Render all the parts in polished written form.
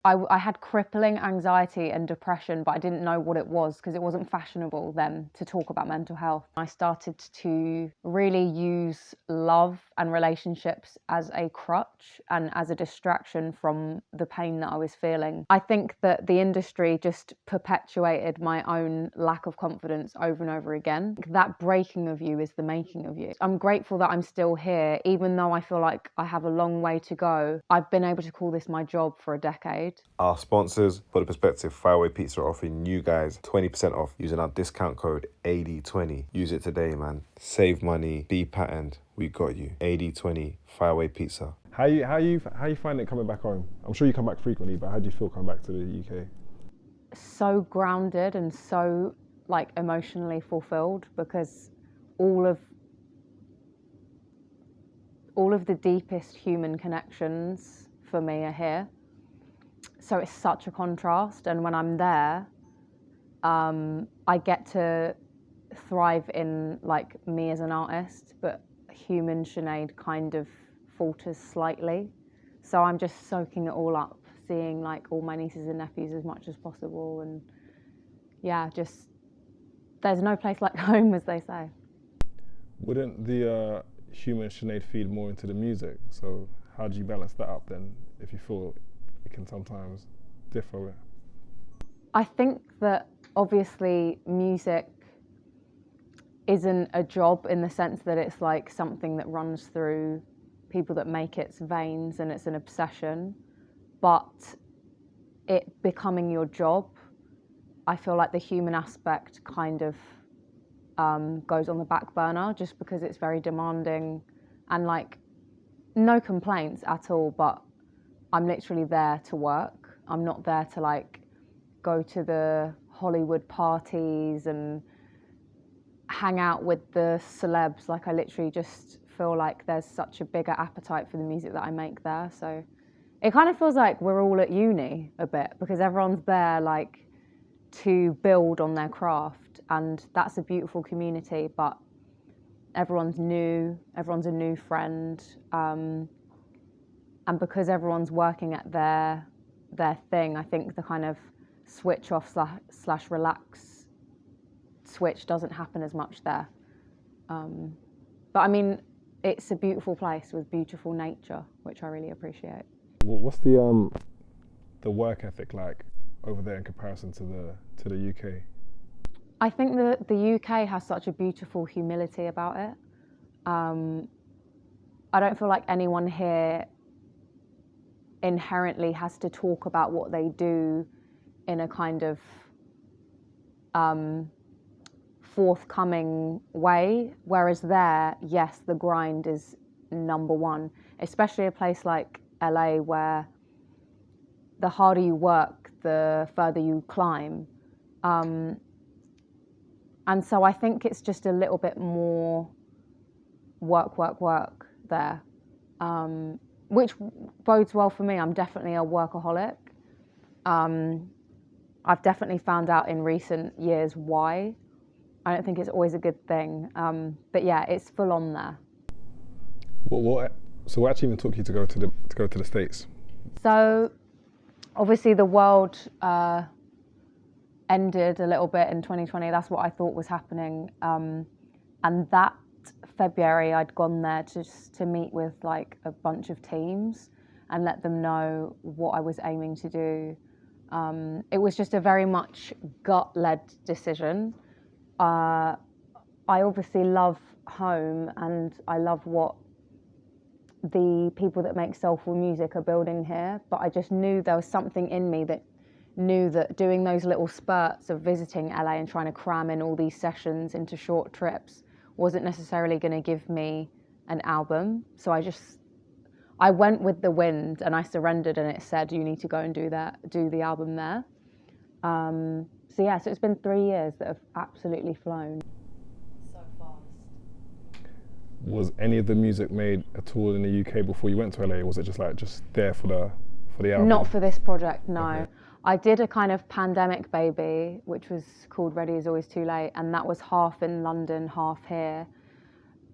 I had crippling anxiety and depression, but I didn't know what it was because it wasn't fashionable then to talk about mental health. I started to really use love and relationships as a crutch and as a distraction from the pain that I was feeling. I think that the industry just perpetuated my own lack of confidence over and over again. That breaking of you is the making of you. I'm grateful that I'm still here, even though I feel like I have a long way to go. I've been able to call this my job for a decade. Our sponsors, For the Perspective Fireway Pizza, are offering you guys 20% off using our discount code AD20. Use it today, man. Save money, be patterned. We got you. AD20 Fireway Pizza. How you find it coming back home? I'm sure you come back frequently, but how do you feel coming back to the UK? So grounded and so like emotionally fulfilled, because all of the deepest human connections for me are here. So it's such a contrast, and when I'm there, I get to thrive in like me as an artist, but human Sinead kind of falters slightly. So I'm just soaking it all up, seeing like all my nieces and nephews as much as possible, and yeah, just there's no place like home, as they say. Wouldn't the human Sinead feed more into the music? So how do you balance that up then, if you feel it can sometimes differ? I think that obviously music isn't a job in the sense that it's like something that runs through people that make its veins and it's an obsession, but it becoming your job, I feel like the human aspect kind of goes on the back burner just because it's very demanding, and like no complaints at all, but I'm literally there to work. I'm not there to like go to the Hollywood parties and hang out with the celebs. Like I literally just feel like there's such a bigger appetite for the music that I make there. So it kind of feels like we're all at uni a bit, because everyone's there like to build on their craft, and that's a beautiful community, but everyone's a new friend. And because everyone's working at their thing, I think the kind of switch off slash relax switch doesn't happen as much there. But I mean, it's a beautiful place with beautiful nature, which I really appreciate. What's the work ethic like over there in comparison to the UK? I think that the UK has such a beautiful humility about it. I don't feel like anyone here inherently has to talk about what they do in a kind of forthcoming way, whereas there, yes, the grind is number one, especially a place like LA where the harder you work, the further you climb. And so I think it's just a little bit more work there, which bodes well for me. I'm definitely a workaholic. I've definitely found out in recent years why. I don't think it's always a good thing, but yeah, it's full on there. So what actually even took you to go to the States? So obviously the world ended a little bit in 2020. That's what I thought was happening, and that February I'd gone there just to meet with like a bunch of teams and let them know what I was aiming to do. It was just a very much gut-led decision. I obviously love home and I love what the people that make soulful music are building here, but I just knew there was something in me that knew that doing those little spurts of visiting LA and trying to cram in all these sessions into short trips wasn't necessarily going to give me an album. So I went with the wind and I surrendered, and it said, you need to go and do the album there. So yeah, so it's been 3 years that have absolutely flown. So fast. Was any of the music made at all in the UK before you went to LA, or was it just there for the album? Not for this project, no. Okay. I did a kind of pandemic baby, which was called Ready Is Always Too Late, and that was half in London, half here.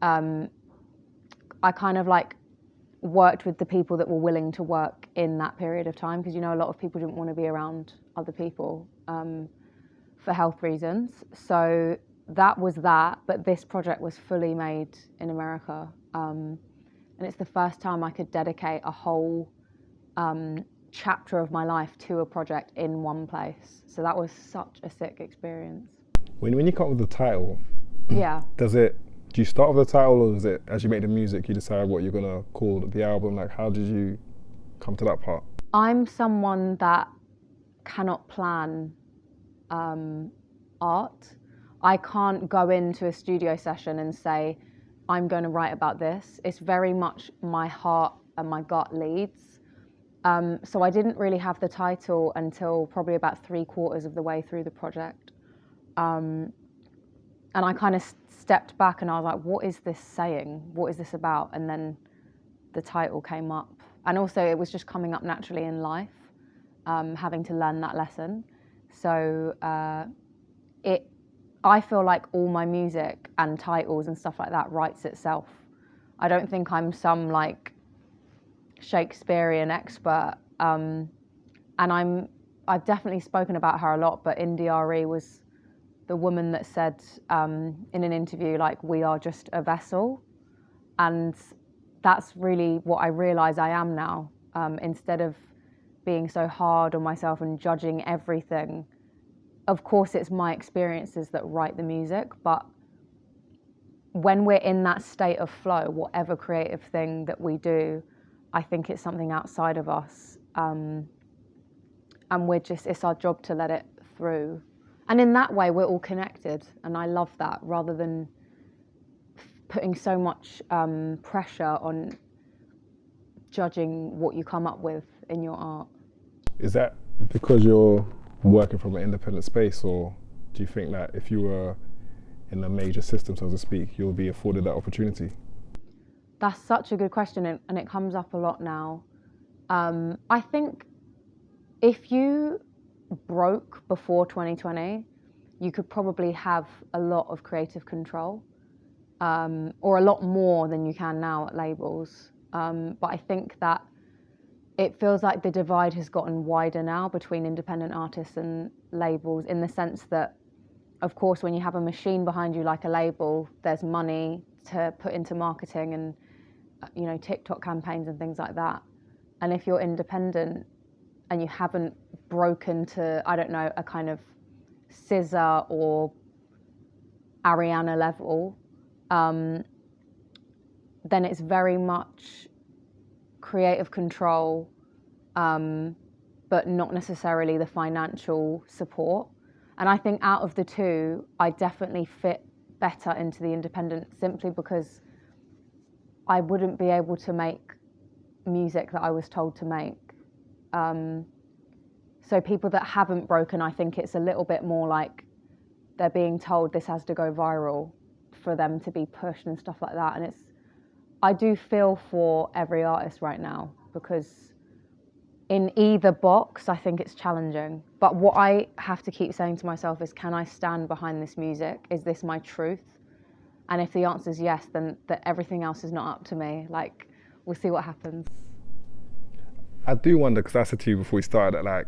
I kind of like worked with the people that were willing to work in that period of time, because, you know, a lot of people didn't want to be around other people for health reasons. So that was that, but this project was fully made in America. And it's the first time I could dedicate a whole chapter of my life to a project in one place. So that was such a sick experience. When you come up with the title, Yeah. Do you start with the title, or is it as you make the music you decide what you're gonna call the album? Like, how did you come to that part? I'm someone that cannot plan art. I can't go into a studio session and say, I'm going to write about this. It's very much my heart and my gut leads. So I didn't really have the title until probably about 3/4 of the way through the project. And I kind of stepped back and I was like, what is this saying? What is this about? And then the title came up. And also it was just coming up naturally in life, having to learn that lesson. So I feel like all my music and titles and stuff like that writes itself. I don't think I'm some like Shakespearean expert. And I've definitely spoken about her a lot, but Indiari was the woman that said in an interview, like, we are just a vessel. And that's really what I realize I am now. Instead of being so hard on myself and judging everything, of course it's my experiences that write the music, but when we're in that state of flow, whatever creative thing that we do, I think it's something outside of us. And it's our job to let it through. And in that way, we're all connected. And I love that, rather than putting so much pressure on judging what you come up with in your art. Is that because you're working from an independent space, or do you think that if you were in a major system, so to speak, you'll be afforded that opportunity? That's such a good question, and it comes up a lot now. I think if you broke before 2020, you could probably have a lot of creative control, or a lot more than you can now at labels. But I think that it feels like the divide has gotten wider now between independent artists and labels, in the sense that, of course, when you have a machine behind you like a label, there's money to put into marketing and, you know, TikTok campaigns and things like that. And if you're independent and you haven't broken to, I don't know, a kind of SZA or Ariana level, then it's very much creative control, but not necessarily the financial support. And I think out of the two, I definitely fit better into the independent, simply because I wouldn't be able to make music that I was told to make. So people that haven't broken, I think it's a little bit more like they're being told this has to go viral for them to be pushed and stuff like that. And I do feel for every artist right now, because in either box, I think it's challenging. But what I have to keep saying to myself is, can I stand behind this music? Is this my truth? And if the answer is yes, then everything else is not up to me. Like, we'll see what happens. I do wonder, because I said to you before we started that, like,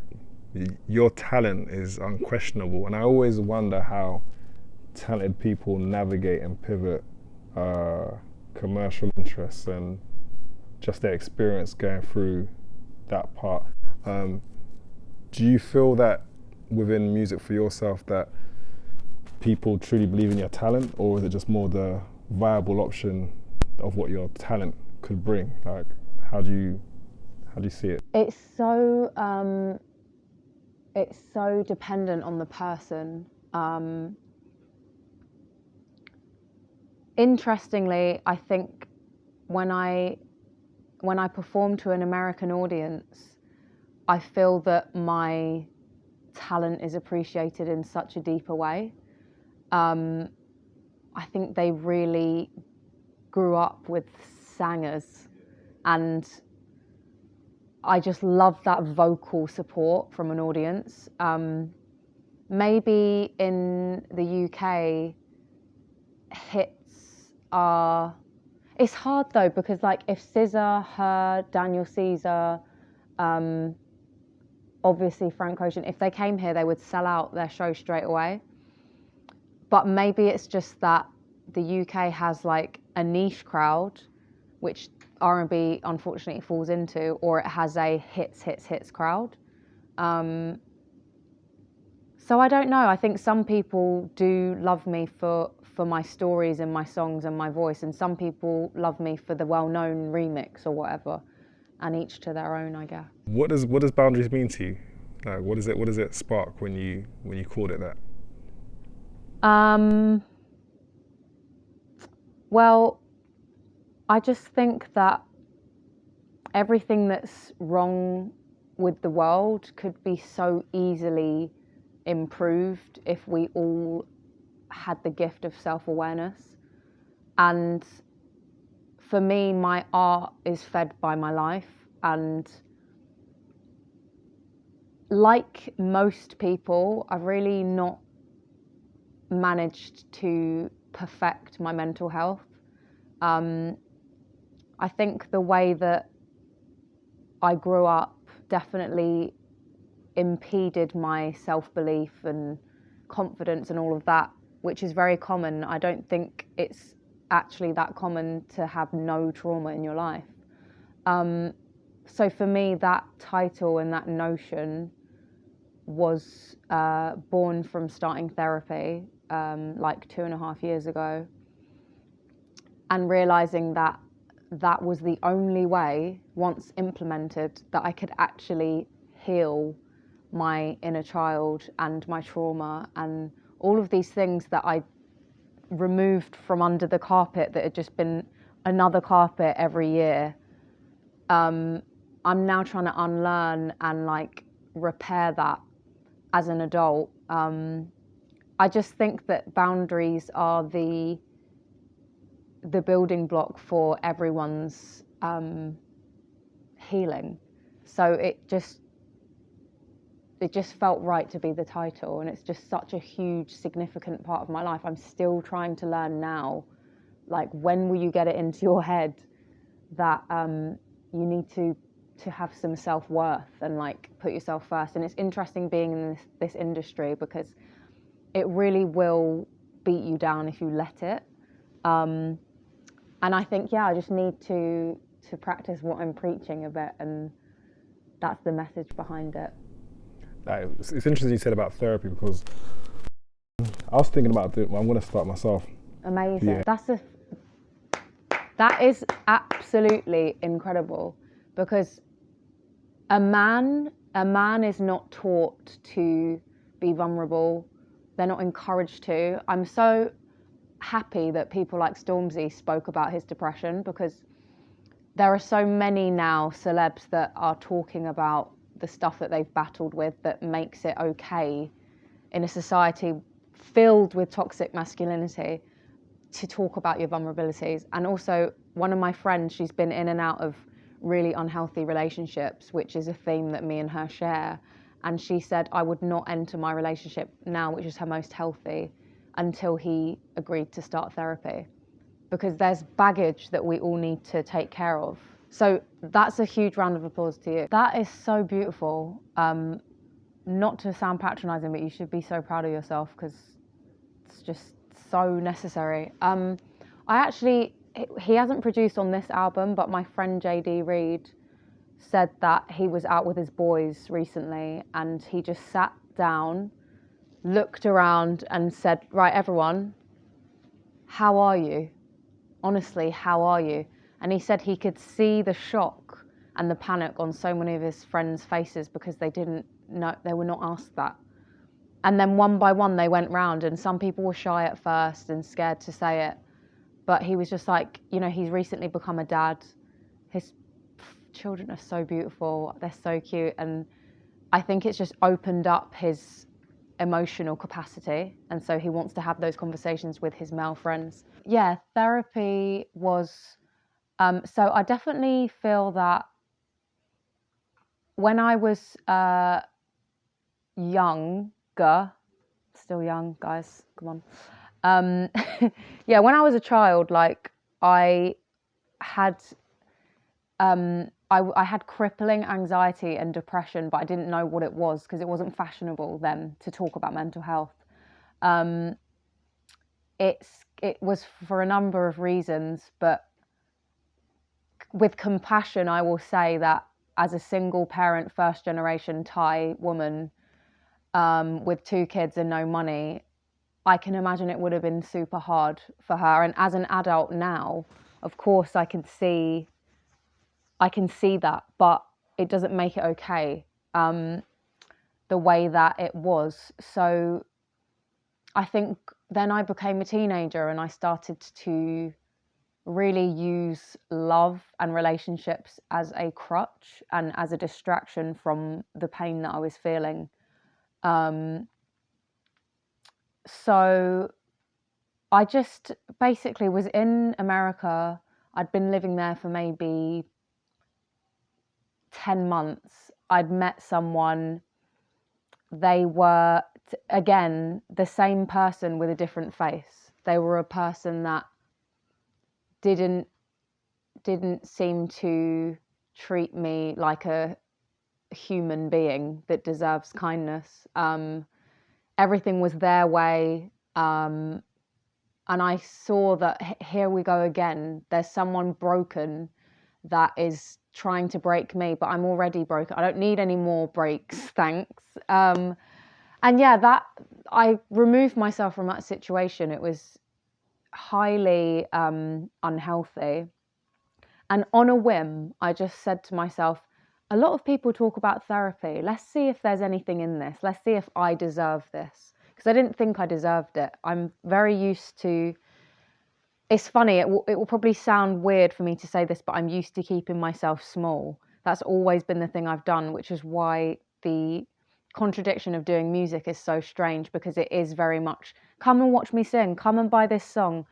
your talent is unquestionable, and I always wonder how talented people navigate and pivot commercial interests and just their experience going through that part. Do you feel that within music for yourself that people truly believe in your talent, or is it just more the viable option of what your talent could bring? Like, how do you see it? It's so dependent on the person. Interestingly, I think when I perform to an American audience, I feel that my talent is appreciated in such a deeper way. I think they really grew up with singers, and I just love that vocal support from an audience. Maybe in the UK, hits are, It's hard though, because like if SZA, her, Daniel Caesar, obviously Frank Ocean, if they came here, they would sell out their show straight away. But maybe it's just that the UK has like a niche crowd, which R&B unfortunately falls into, or it has a hits crowd. So I don't know. I think some people do love me for my stories and my songs and my voice, and some people love me for the well-known remix or whatever, and each to their own, I guess. What does boundaries mean to you? Like, what does it spark when you called it that? Well, I just think that everything that's wrong with the world could be so easily improved if we all had the gift of self-awareness. And for me, my art is fed by my life, and like most people, I've really not managed to perfect my mental health. I think the way that I grew up definitely impeded my self-belief and confidence and all of that, which is very common. I don't think it's actually that common to have no trauma in your life. So for me, that title and that notion was born from starting therapy like 2.5 years ago, and realizing that that was the only way, once implemented, that I could actually heal my inner child and my trauma and all of these things that I removed from under the carpet that had just been another carpet every year. I'm now trying to unlearn and like repair that as an adult. I just think that boundaries are the building block for everyone's healing. So it just felt right to be the title, and it's just such a huge, significant part of my life. I'm still trying to learn now, like, when will you get it into your head that you need to have some self-worth and like put yourself first. And it's interesting being in this industry, because it really will beat you down if you let it. And I think, yeah, I just need to practice what I'm preaching a bit, and that's the message behind it. It's interesting you said about therapy, because I was thinking about doing. Well, I'm going to start myself. Amazing. Yeah. That is absolutely incredible, because a man is not taught to be vulnerable. They're not encouraged to. I'm so happy that people like Stormzy spoke about his depression, because there are so many now celebs that are talking about the stuff that they've battled with that makes it okay in a society filled with toxic masculinity to talk about your vulnerabilities. And also, one of my friends, she's been in and out of really unhealthy relationships, which is a theme that me and her share. And she said, I would not enter my relationship now, which is her most healthy, until he agreed to start therapy, because there's baggage that we all need to take care of. So that's a huge round of applause to you. That is so beautiful. Not to sound patronizing, but you should be so proud of yourself, because it's just so necessary. He hasn't produced on this album, but my friend JD Reed said that he was out with his boys recently, and he just sat down, looked around and said, right, everyone, how are you? Honestly, how are you? And he said he could see the shock and the panic on so many of his friends' faces, because they didn't know, they were not asked that. And then one by one they went round, and some people were shy at first and scared to say it. But he was just like, you know, he's recently become a dad. His children are so beautiful, they're so cute. And I think it's just opened up his emotional capacity, and so he wants to have those conversations with his male friends. Yeah, therapy was so I definitely feel that when I was younger, still young, guys, come on. Yeah, when I was a child, like I had I had crippling anxiety and depression, but I didn't know what it was because it wasn't fashionable then to talk about mental health. It was for a number of reasons, but with compassion, I will say that as a single parent, first generation Thai woman with 2 kids and no money, I can imagine it would have been super hard for her. And as an adult now, of course, I can see that, but it doesn't make it okay, the way that it was. So I think then I became a teenager and I started to really use love and relationships as a crutch and as a distraction from the pain that I was feeling. So I just basically was in America. I'd been living there for maybe 10 months. I'd met someone. They were, again, the same person with a different face. They were a person that didn't seem to treat me like a human being that deserves kindness. Everything was their way. And I saw that here we go again. There's someone broken that is trying to break me, but I'm already broken. I don't need any more breaks, thanks. And yeah, that I removed myself from that situation. It was highly unhealthy. And on a whim, I just said to myself, a lot of people talk about therapy. Let's see if there's anything in this. Let's see if I deserve this. Because I didn't think I deserved it. I'm very used to, it's funny, it will probably sound weird for me to say this, but I'm used to keeping myself small. That's always been the thing I've done, which is why the contradiction of doing music is so strange, because it is very much, come and watch me sing, come and buy this song,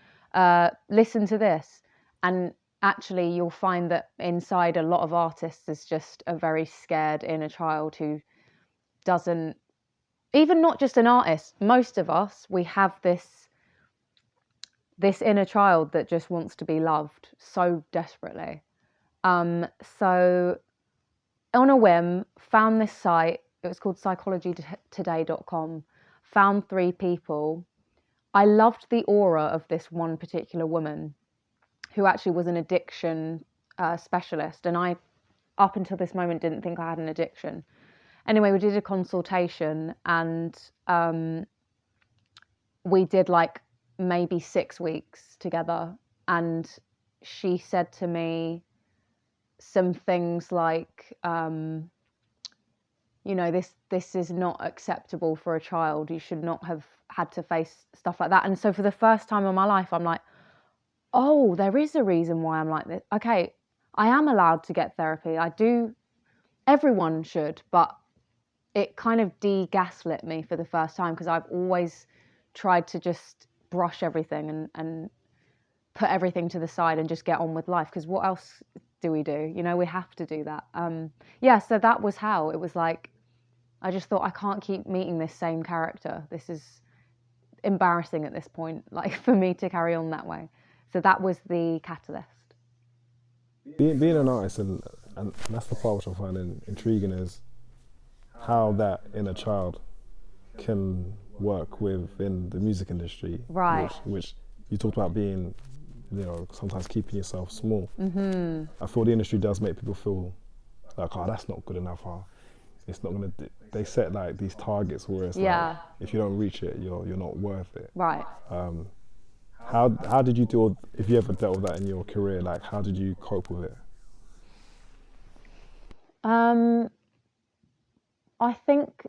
listen to this. And actually you'll find that inside a lot of artists is just a very scared inner child who doesn't, even not just an artist, most of us, we have this inner child that just wants to be loved so desperately. So on a whim, found this site. It was called psychologytoday.com. Found 3 people. I loved the aura of this one particular woman who actually was an addiction specialist. And I, up until this moment, didn't think I had an addiction. Anyway, we did a consultation and we did like maybe 6 weeks together. And she said to me some things like, you know, this is not acceptable for a child. You should not have had to face stuff like that. And so for the first time in my life, I'm like, oh, there is a reason why I'm like this. Okay, I am allowed to get therapy. I do. Everyone should, but it kind of de-gaslit me for the first time, because I've always tried to just brush everything and put everything to the side and just get on with life, because what else do we do? You know, we have to do that. Yeah, so that was how it was like. I just thought, I can't keep meeting this same character. This is embarrassing at this point, like for me to carry on that way. So that was the catalyst. Being an artist, and that's the part which I find intriguing, is how that inner child can work within the music industry. Right. Which you talked about being, you know, sometimes keeping yourself small. Mm-hmm. I feel the industry does make people feel like, oh, that's not good enough. Oh, it's not gonna. They set like these targets where it's like, if you don't reach it, you're not worth it. Right. How did you deal? If you ever dealt with that in your career, like how did you cope with it? I think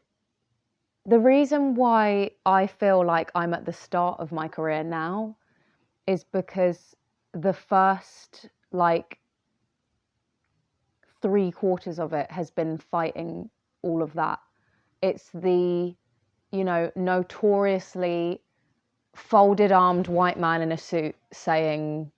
the reason why I feel like I'm at the start of my career now is because the first like 3/4 of it has been fighting all of that. It's the, you know, notoriously folded armed white man in a suit saying,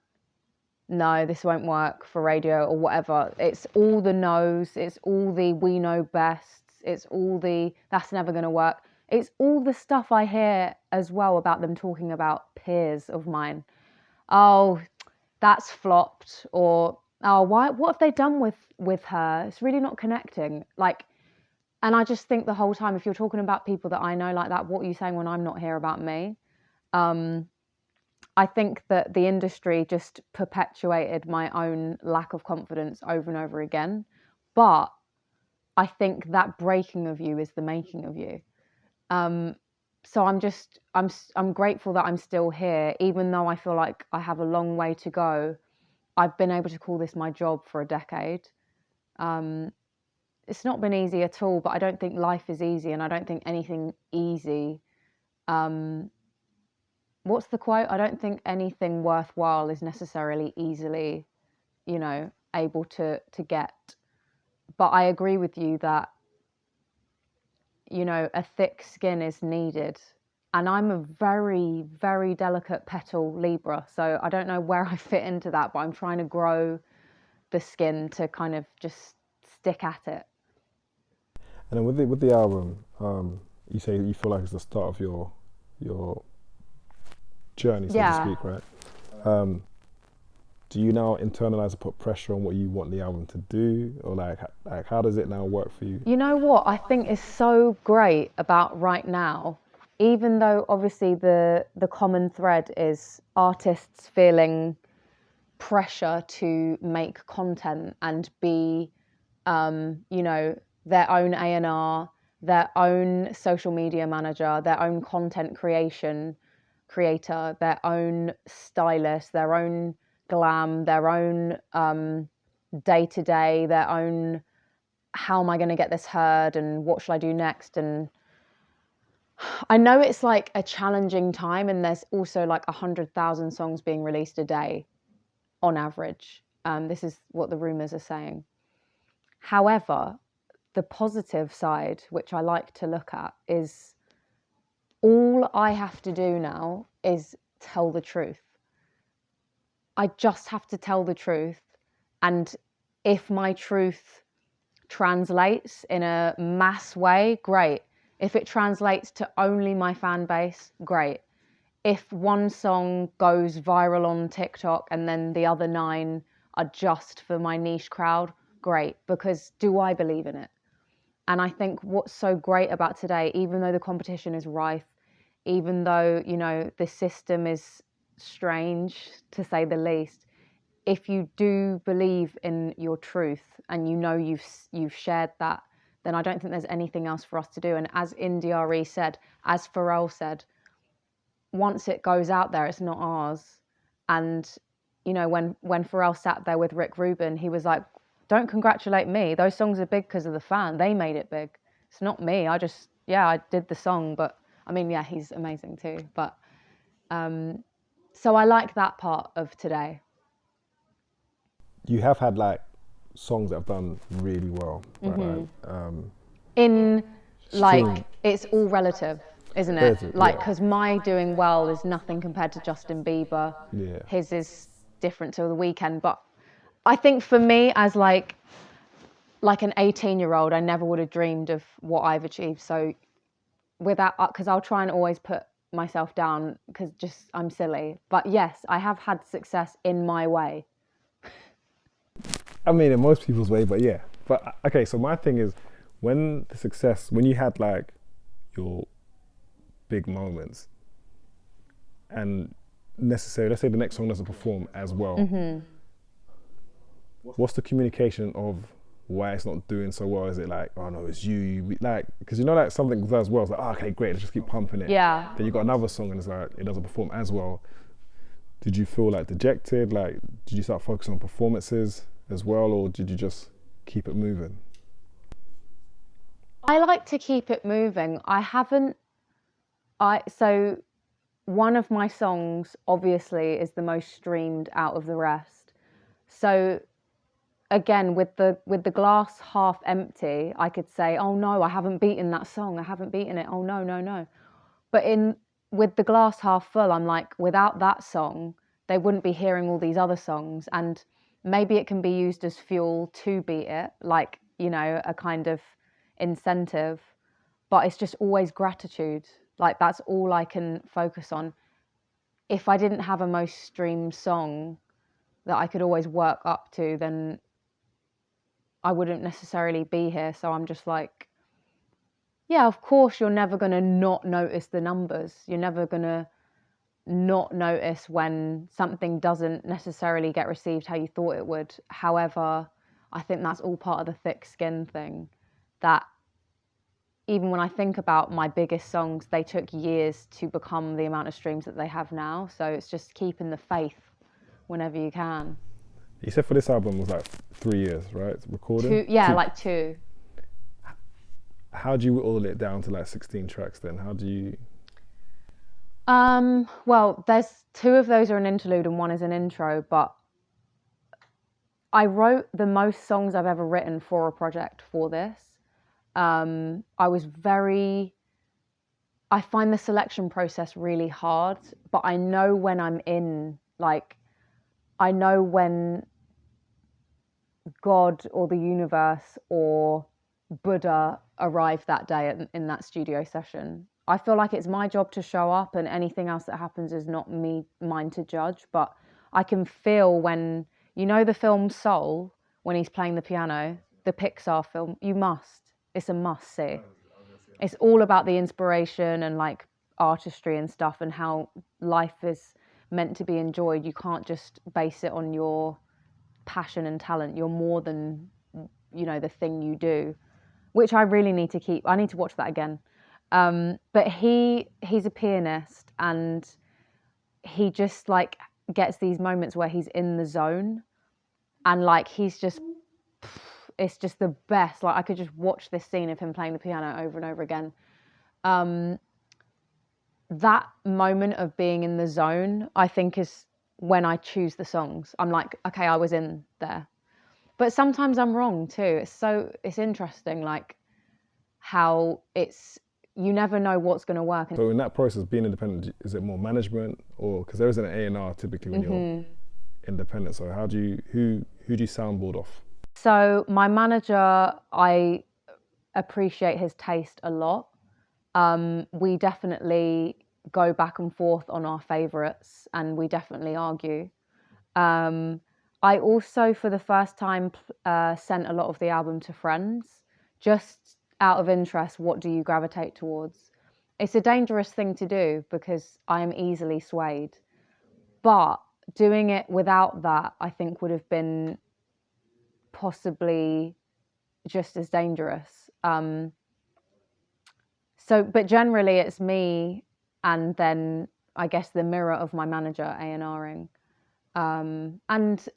no, this won't work for radio or whatever. It's all the no's, it's all the we know best, it's all the that's never going to work. It's all the stuff I hear as well about them talking about peers of mine. Oh, that's flopped, or oh, what have they done with her? It's really not connecting. Like, and I just think the whole time, if you're talking about people that I know like that, what are you saying when I'm not here about me? I think that the industry just perpetuated my own lack of confidence over and over again. But I think that breaking of you is the making of you. So I'm grateful that I'm still here, even though I feel like I have a long way to go. I've been able to call this my job for a decade. It's not been easy at all, but I don't think life is easy, and I don't think anything easy. What's the quote? I don't think anything worthwhile is necessarily easily, able to get. But I agree with you that, a thick skin is needed. And I'm a very, very delicate petal Libra. So I don't know where I fit into that, but I'm trying to grow the skin to kind of just stick at it. And then with the album, you say you feel like it's the start of your journey, so to speak, right? Do you now internalize and put pressure on what you want the album to do, or like how does it now work for you? You know what I think is so great about right now, even though obviously the common thread is artists feeling pressure to make content and be, their own A&R, their own social media manager, their own content creator, their own stylist, their own glam, their own day-to-day, their own how am I going to get this heard and what should I do next. And I know it's like a challenging time, and there's also like 100,000 songs being released a day on average. This is what the rumors are saying. However, the positive side, which I like to look at, is all I have to do now is tell the truth. I just have to tell the truth. And if my truth translates in a mass way, great. If it translates to only my fan base, great. If one song goes viral on TikTok and then the other 9 are just for my niche crowd, great. Because do I believe in it? And I think what's so great about today, even though the competition is rife, even though, the system is strange, to say the least, if you do believe in your truth and you've shared that, then I don't think there's anything else for us to do. And as India.Arie said, as Pharrell said, once it goes out there, it's not ours. And, when Pharrell sat there with Rick Rubin, he was like, don't congratulate me. Those songs are big because of the fan. They made it big. It's not me. I did the song, but I mean, yeah, he's amazing too. But so I like that part of today. You have had like songs that have done really well, right? It's all relative, isn't it? Because my doing well is nothing compared to Justin Bieber. Yeah. His is different to The Weeknd, but I think for me, as like an 18-year-old, I never would have dreamed of what I've achieved. So because I'll try and always put myself down because I'm silly. But yes, I have had success in my way. I mean, in most people's way, but yeah. But okay, so my thing is, when you had like your big moments, and let's say the next song doesn't perform as well, what's the communication of why it's not doing so well? Is it like, oh no, it's you like, because like something does well, it's like, oh, okay, great, let's just keep pumping it. Yeah. Then you got another song and it's like, it doesn't perform as well. Did you feel like dejected? Like, did you start focusing on performances as well, or did you just keep it moving? I like to keep it moving. So one of my songs obviously is the most streamed out of the rest. So again, with the glass half empty, I could say, oh no, I haven't beaten that song. I haven't beaten it. Oh no. But with the glass half full, I'm like, without that song, they wouldn't be hearing all these other songs. And maybe it can be used as fuel to beat it, like, a kind of incentive. But it's just always gratitude. Like, that's all I can focus on. If I didn't have a most streamed song, that I could always work up to, then I wouldn't necessarily be here. So I'm just like, yeah, of course you're never going to not notice the numbers. You're never going to not notice when something doesn't necessarily get received how you thought it would. However, I think that's all part of the thick skin thing, that even when I think about my biggest songs, they took years to become the amount of streams that they have now. So it's just keeping the faith whenever you can. You said for this album it was like 3 years, right? Recording? Like two. How do you whittle it down to like 16 tracks then? How do you... Well, there's 2 of those are an interlude and 1 is an intro, but I wrote the most songs I've ever written for a project for this. I find the selection process really hard, but I know when I'm in, like, I know when God or the universe or Buddha arrived that day in that studio session. I feel like it's my job to show up, and anything else that happens is not mine to judge. But I can feel when, you know, the film Soul, when he's playing the piano, the Pixar film, it's a must see. It's all about the inspiration and like artistry and stuff, and how life is meant to be enjoyed. You can't just base it on your passion and talent. You're more than, you know, the thing you do, which I really need to keep. I need to watch that again. But he's a pianist, and he just like gets these moments where he's in the zone, and like it's just the best. Like I could just watch this scene of him playing the piano over and over again. That moment of being in the zone, I think, is when I choose the songs. I'm like, okay, I was in there. But sometimes I'm wrong too. It's interesting, like how you never know what's going to work. So in that process, being independent, is it more management, or because there isn't an A&R typically when you're independent? So who do you soundboard off? So my manager, I appreciate his taste a lot. We definitely go back and forth on our favourites, and we definitely argue. I also, for the first time, sent a lot of the album to friends, just out of interest. What do you gravitate towards? It's a dangerous thing to do because I am easily swayed. But doing it without that, I think, would have been possibly just as dangerous. But generally it's me, and then I guess the mirror of my manager A&Ring. And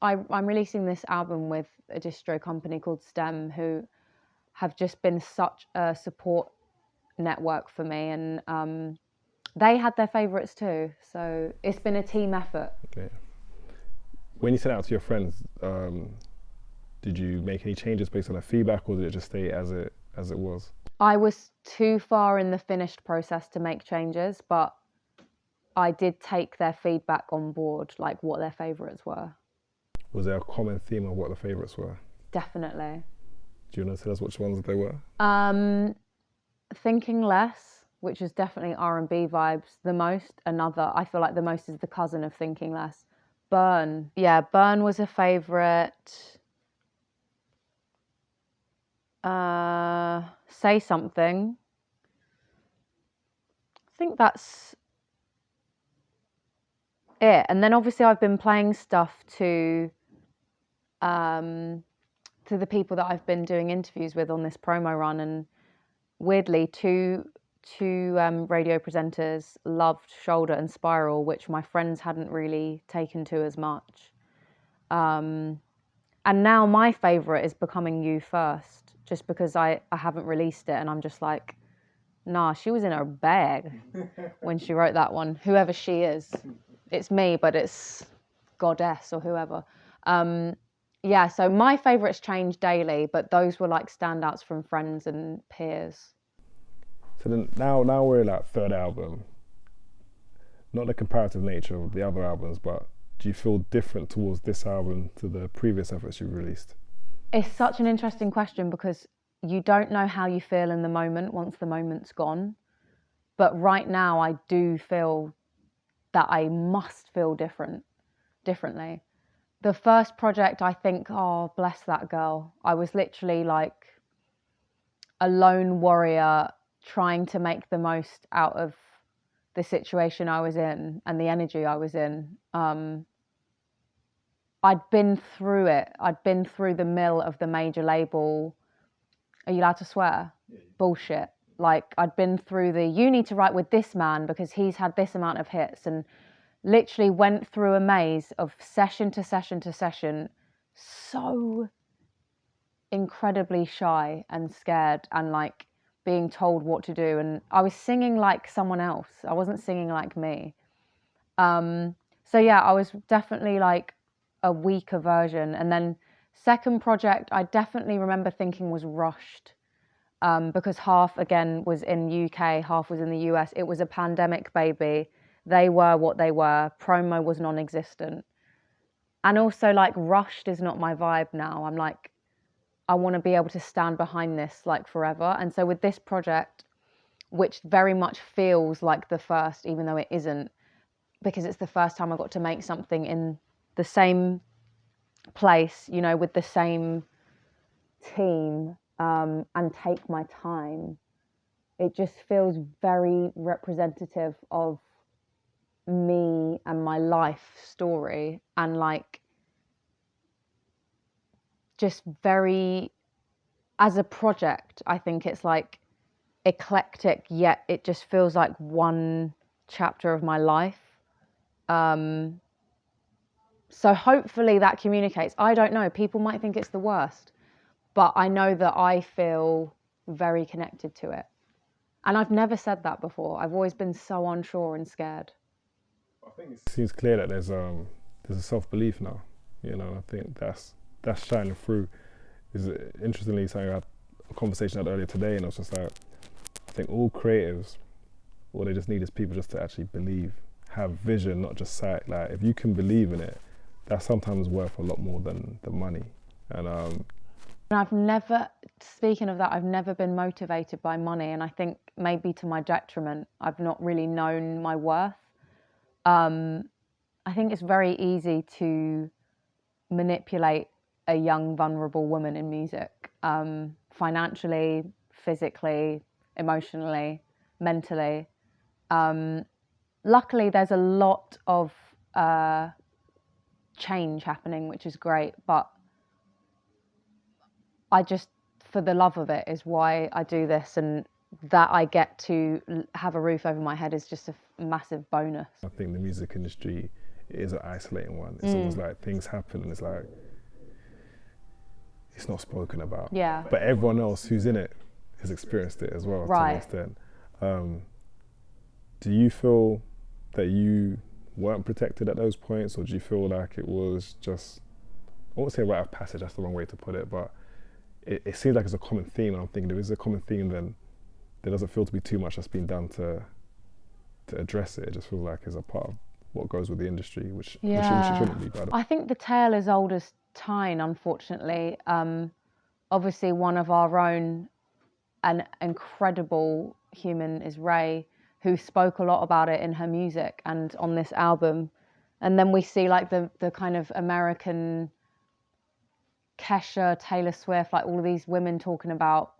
I'm releasing this album with a distro company called Stem, who have just been such a support network for me, and they had their favourites too. So it's been a team effort. Okay. When you sent it out to your friends, did you make any changes based on their feedback, or did it just stay as it was? I was too far in the finished process to make changes, but I did take their feedback on board, like what their favourites were. Was there a common theme of what the favourites were? Definitely. Do you want to tell us which ones they were? Thinking Less, which is definitely R&B vibes the most. I feel like the most is the cousin of Thinking Less. Burn. Yeah, Burn was a favourite. Say Something. I think that's it. And then obviously I've been playing stuff to the people that I've been doing interviews with on this promo run, and weirdly two radio presenters loved Shoulder and Spiral, which my friends hadn't really taken to as much. And now my favourite is Becoming You First, just because I haven't released it, and I'm just like, nah, she was in her bag when she wrote that one, whoever she is. It's me, but it's Goddess or whoever. Yeah, so my favourites change daily, but those were like standouts from friends and peers. So then now we're in that third album. Not the comparative nature of the other albums, but do you feel different towards this album to the previous efforts you've released? It's such an interesting question because you don't know how you feel in the moment once the moment's gone. But right now I do feel that I must feel differently. the first project, I think, oh, bless that girl. I was literally like a lone warrior trying to make the most out of the situation I was in and the energy I was in. I'd been through it. I'd been through the mill of the major label. Are you allowed to swear? Yeah. Bullshit. Like, I'd been through the, you need to write with this man because he's had this amount of hits, and literally went through a maze of session to session to session, so incredibly shy and scared and like being told what to do. And I was singing like someone else. I wasn't singing like me. So yeah, I was definitely like a weaker version. And then second project, I definitely remember thinking was rushed, because half again was in UK, half was in the US. It was a pandemic baby. They were what they were. Promo was non-existent. And also like rushed is not my vibe now. I'm like, I want to be able to stand behind this like forever. And so with this project, which very much feels like the first, even though it isn't, because it's the first time I got to make something in the same place, you know, with the same team, and take my time. It just feels very representative of me and my life story, and like just very, as a project, I think it's like eclectic, yet it just feels like one chapter of my life. So hopefully that communicates. I don't know, people might think it's the worst, but I know that I feel very connected to it. And I've never said that before. I've always been so unsure and scared. I think it seems clear that there's a self-belief now, you know. I think that's shining through. Is interestingly something I had a conversation I had earlier today, and I was just like, I think all creatives, all they just need is people just to actually believe, have vision, not just sight. Like, if you can believe in it, that's sometimes worth a lot more than the money. And I've never, speaking of that, I've never been motivated by money, and I think maybe to my detriment. I've not really known my worth. I think it's very easy to manipulate a young, vulnerable woman in music, financially, physically, emotionally, mentally. Luckily, there's a lot of change happening, which is great, but I just, for the love of it, is why I do this, and that I get to have a roof over my head is just a massive bonus. I think the music industry is an isolating one. It's almost like things happen and it's like, it's not spoken about. Yeah. But everyone else who's in it has experienced it as well, right, to an extent. Do you feel that you weren't protected at those points, or do you feel like it was just, I won't say rite of passage, that's the wrong way to put it, but it seems like it's a common theme, and I'm thinking if it's a common theme, then there doesn't feel to be too much that's been done to address it. It just feels like it's a part of what goes with the industry, which shouldn't be bad. I think the tale is old as time, unfortunately. Obviously, one of our own, an incredible human, is Ray, who spoke a lot about it in her music and on this album. And then we see like the kind of American Kesha, Taylor Swift, like all of these women talking about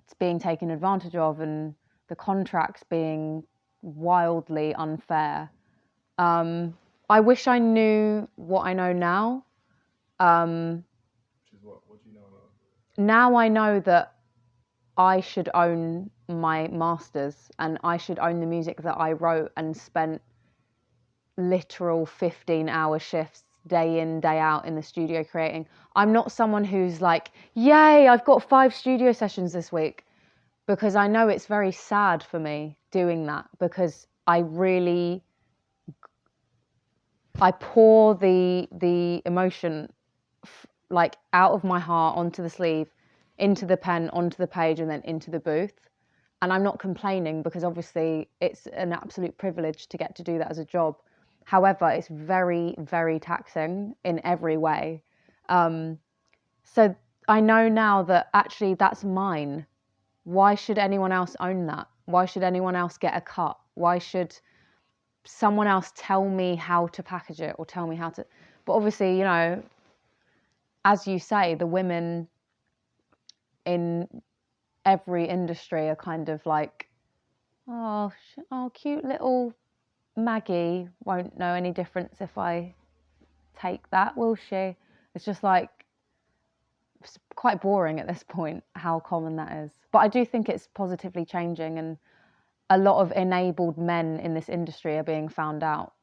it's being taken advantage of and the contracts being wildly unfair. I wish I knew what I know now. Which is what do you know about? Now I know that I should own my masters, and I should own the music that I wrote and spent literal 15-hour shifts day in, day out in the studio creating. I'm not someone who's like, yay, I've got 5 studio sessions this week, because I know it's very sad for me doing that, because I pour the emotion like out of my heart onto the sleeve, into the pen, onto the page, and then into the booth. And I'm not complaining, because obviously it's an absolute privilege to get to do that as a job. However, it's very, very taxing in every way. So I know now that actually that's mine. Why should anyone else own that? Why should anyone else get a cut? Why should someone else tell me how to package it or tell me how to? But obviously, you know, as you say, the women in every industry are kind of like, oh, cute little Maggie won't know any difference if I take that, will she? It's just like, it's quite boring at this point how common that is. But I do think it's positively changing, and a lot of enabled men in this industry are being found out.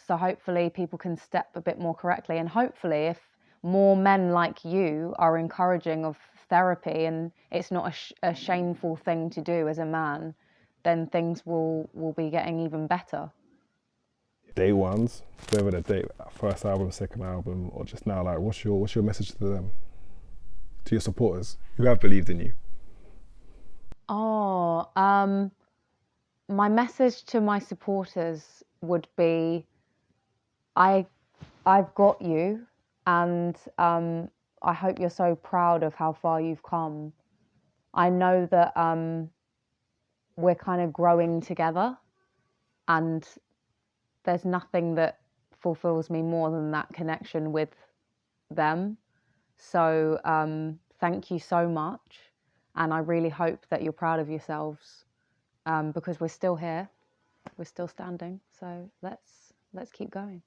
So hopefully people can step a bit more correctly, and hopefully if more men like you are encouraging of therapy and it's not a shameful thing to do as a man, then things will be getting even better. Day ones, whether the date, first album, second album, or just now, like what's your message to them, to your supporters who have believed in you? My message to my supporters would be, I've got you, and I hope you're so proud of how far you've come. I know that we're kind of growing together, and there's nothing that fulfills me more than that connection with them. So thank you so much, and I really hope that you're proud of yourselves, because we're still here, we're still standing. So let's keep going.